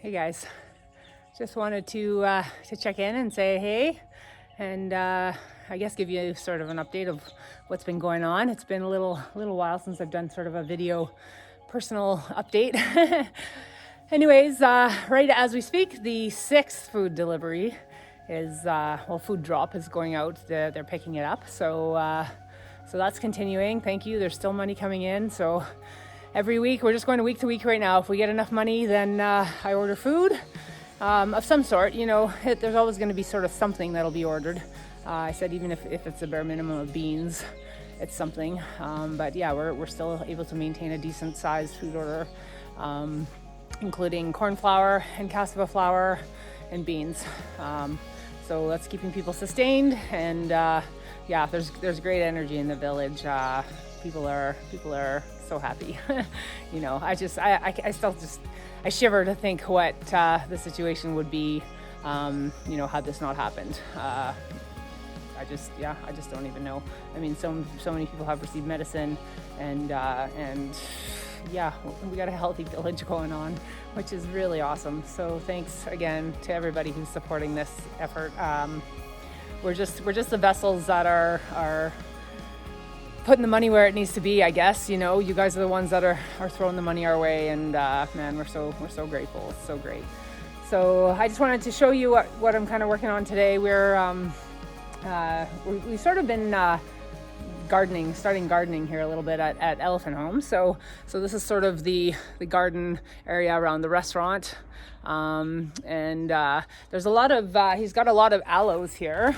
Hey guys, just wanted to check in and say hey, and I guess give you sort of an update of what's been going on. It's been a little while since I've done sort of a video personal update. Anyways, right as we speak, the 6th food delivery is food drop is going out. They're picking it up, so that's continuing. Thank you. There's still money coming in, so. Every week, we're just going to week right now. If we get enough money, then I order food of some sort. You know, there's always going to be sort of something that'll be ordered. I said even if it's a bare minimum of beans, it's something. But yeah, we're still able to maintain a decent sized food order, including corn flour and cassava flour and beans. So that's keeping people sustained. And yeah, there's great energy in the village. People are so happy. You know, I still shiver to think what the situation would be, you know, had this not happened. I just don't even know. I mean, so many people have received medicine, and yeah, we got a healthy village going on, which is really awesome. So thanks again to everybody who's supporting this effort. We're just the vessels that are putting the money where it needs to be, I guess. You know, you guys are the ones that are throwing the money our way, and man, we're so grateful. It's so great. So I just wanted to show you what I'm kind of working on today. We've sort of been starting gardening here a little bit at Elephant Home. So this is sort of the garden area around the restaurant, and there's a lot of he's got a lot of aloes here.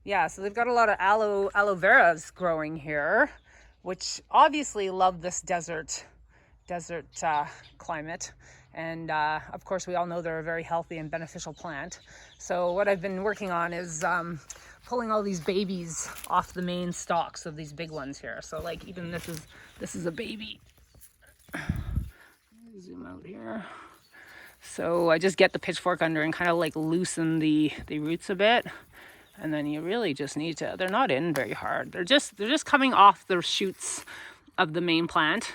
Yeah, so they've got a lot of aloe veras growing here, which obviously love this desert climate. And of course, we all know they're a very healthy and beneficial plant. So what I've been working on is pulling all these babies off the main stalks of these big ones here. So like even this is a baby. Zoom out here. So I just get the pitchfork under and kind of like loosen the roots a bit. And then you really just need to, they're not in very hard. They're just coming off the shoots of the main plant.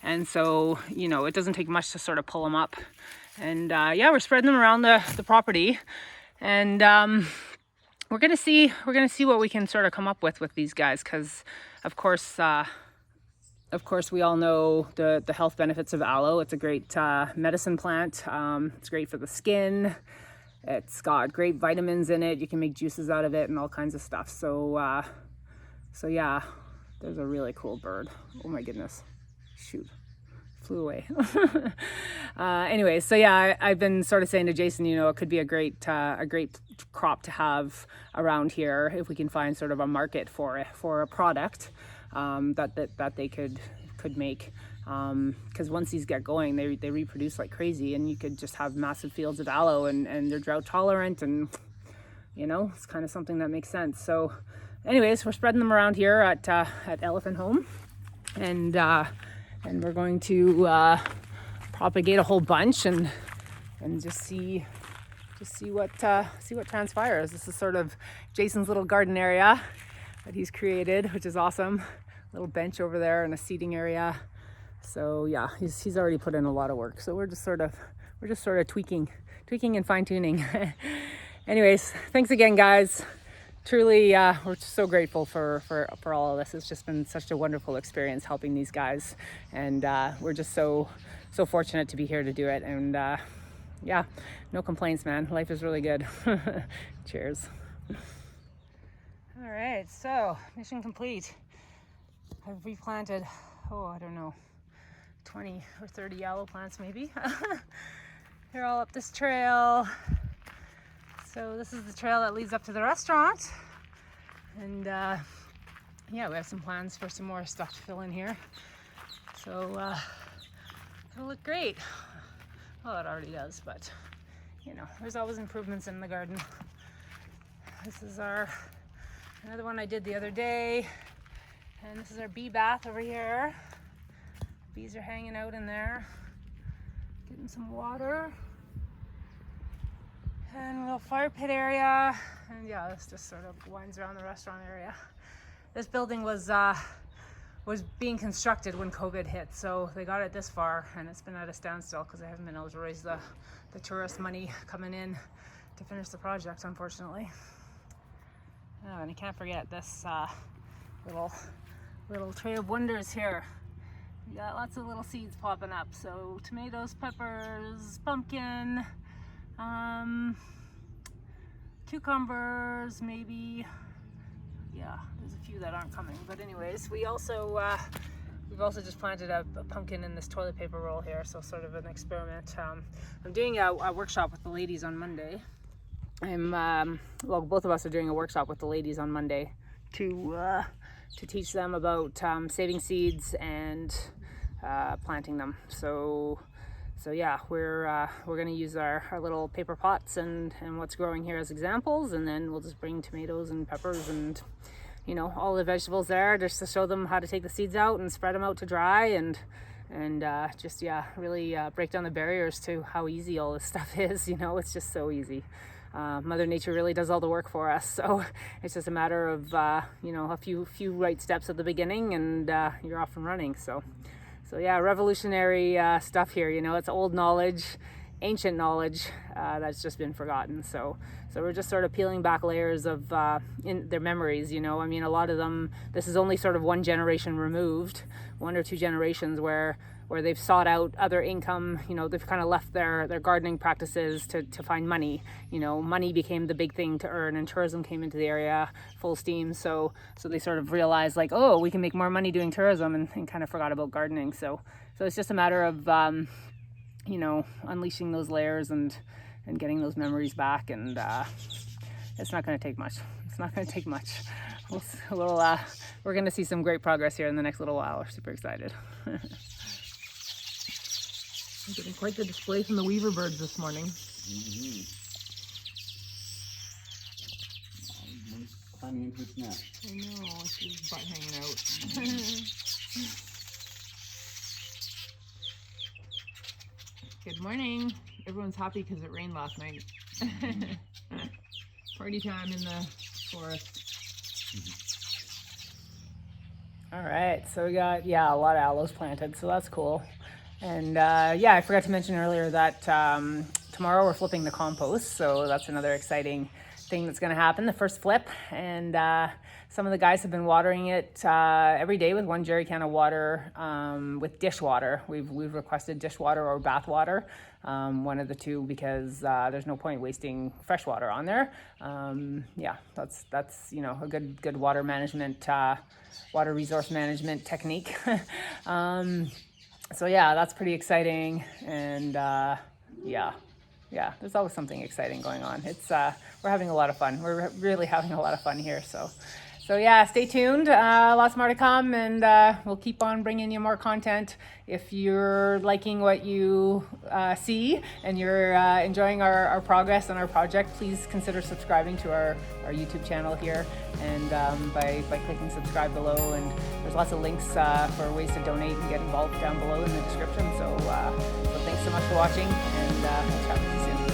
And so, you know, it doesn't take much to sort of pull them up. And yeah, we're spreading them around the property. And we're going to see what we can sort of come up with these guys. Because of course, we all know the health benefits of aloe. It's a great medicine plant. It's great for the skin. It's got great vitamins in it. You can make juices out of it and all kinds of stuff. So yeah, there's a really cool bird. Oh my goodness. Shoot. Flew away. Anyway, so yeah, I've been sort of saying to Jason, you know, it could be a great crop to have around here if we can find sort of a market for a product that they could make. Because once these get going, they reproduce like crazy, and you could just have massive fields of aloe, and they're drought tolerant, and you know, it's kind of something that makes sense. So anyways, we're spreading them around here at Elephant Home, and we're going to propagate a whole bunch and just see what transpires. This is sort of Jason's little garden area that he's created, which is awesome. Little bench over there and a seating area. So yeah, he's already put in a lot of work. So we're just sort of tweaking and fine tuning. Anyways, thanks again, guys. Truly, we're so grateful for all of this. It's just been such a wonderful experience helping these guys, and we're just so fortunate to be here to do it. And yeah, no complaints, man. Life is really good. Cheers. All right, so mission complete. I've replanted, I don't know, 20 or 30 aloe plants maybe. They're all up this trail. So this is the trail that leads up to the restaurant. And yeah, we have some plans for some more stuff to fill in here. So it'll look great. Well, it already does, but you know, there's always improvements in the garden. This is another one I did the other day. And this is our bee bath over here. Bees are hanging out in there, getting some water. And a little fire pit area. And yeah, this just sort of winds around the restaurant area. This building was was being constructed when COVID hit. So they got it this far, and it's been at a standstill because they haven't been able to raise the tourist money coming in to finish the project, unfortunately. Oh, and you can't forget this little tray of wonders here. We got lots of little seeds popping up. So tomatoes, peppers, pumpkin, cucumbers, maybe. Yeah, there's a few that aren't coming. But anyways, we've also just planted a pumpkin in this toilet paper roll here. So sort of an experiment. I'm doing a workshop with the ladies on Monday. Well, both of us are doing a workshop with the ladies on Monday to teach them about saving seeds and planting them. So yeah, we're going to use our little paper pots and what's growing here as examples, and then we'll just bring tomatoes and peppers and all the vegetables there just to show them how to take the seeds out and spread them out to dry and just really break down the barriers to how easy all this stuff is. It's just so easy. Mother Nature really does all the work for us, so it's just a matter of a few right steps at the beginning, and you're off and running. So yeah, revolutionary stuff here. It's old knowledge, ancient knowledge that's just been forgotten. So we're just sort of peeling back layers of in their memories. A lot of them, this is only sort of one generation removed, 1 or 2 generations where they've sought out other income. They've kind of left their gardening practices to find money. Money became the big thing to earn, and tourism came into the area full steam. So they sort of realized, like, oh, we can make more money doing tourism, and kind of forgot about gardening. So it's just a matter of unleashing those layers and getting those memories back. And it's not going to take much. It's not going to take much. We're going to see some great progress here in the next little while. We're super excited. I'm getting quite the display from the weaver birds this morning. Mm-hmm. Climbing into its nest. I know, it's his butt hanging out. Good morning. Everyone's happy because it rained last night. Party time in the forest. All right, so we got a lot of aloes planted, so that's cool. And I forgot to mention earlier that tomorrow we're flipping the compost, so that's another exciting thing that's going to happen, the first flip. And some of the guys have been watering it every day with 1 jerry can of water with dishwater. We've requested dishwater or bath water, one of the two, because there's no point wasting fresh water on there. That's a good water management, water resource management technique. So yeah, that's pretty exciting, and there's always something exciting going on. It's we're having a lot of fun. We're really having a lot of fun here. So yeah, stay tuned. Lots more to come, and we'll keep on bringing you more content. If you're liking what you see and you're enjoying our progress on our project, please consider subscribing to our YouTube channel here, and by clicking subscribe below. And there's lots of links for ways to donate and get involved down below in the description. So thanks so much for watching, and we'll chat with you soon.